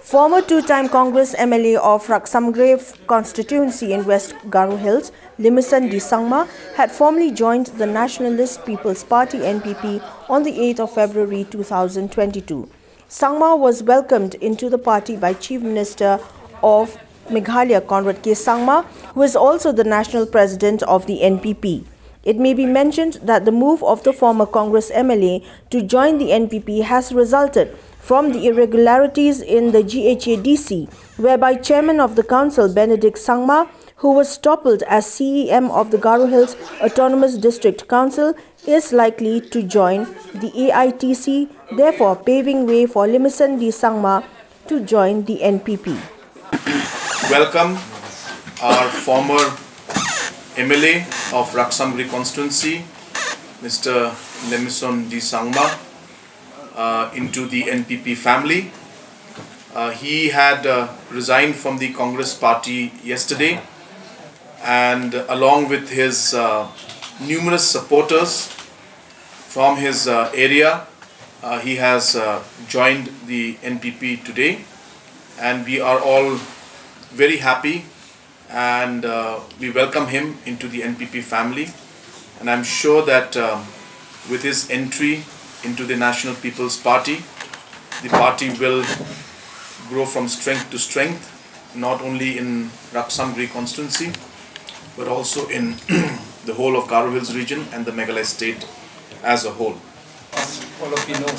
Former two-time Congress MLA of Raksamgre Constituency in West Garo Hills, LIMISON SANGMA, had formally joined the Nationalist People's Party (NPP) on the 8th of February 2022. SANGMA was welcomed into the party by Chief Minister of MEGHALAYA CONRAD SANGMA, who is also the national president of the NPP. It may be mentioned that the move of the former Congress MLA to join the NPP has resulted from the irregularities in the GHADC, whereby Chairman of the Council BENEDICT, who was toppled as CEM of the Garo Hills Autonomous District Council, is likely to join the AITC, therefore paving way for LIMISON to join the NPP. Welcome our former MLA of Raksamgre Constituency, Mr. LIMISON into the NPP family. He had resigned from the Congress party yesterday, and along with his numerous supporters from his area, he has joined the NPP today, and we are all very happy, and we welcome him into the NPP family. And I'm sure that with his entry into the National People's Party, the party will grow from strength to strength, not only in Raksamgre constituency, but also in the whole of Garo Hills region and the Meghalaya state as a whole. As all of you know,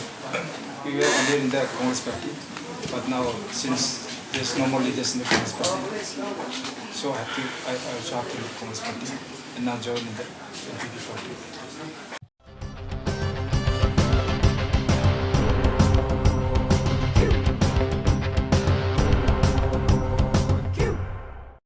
we were earlier in the Congress party, but now since there's no more leaders in the Congress party, so I also have to leave Congress party and now join in the NPP party.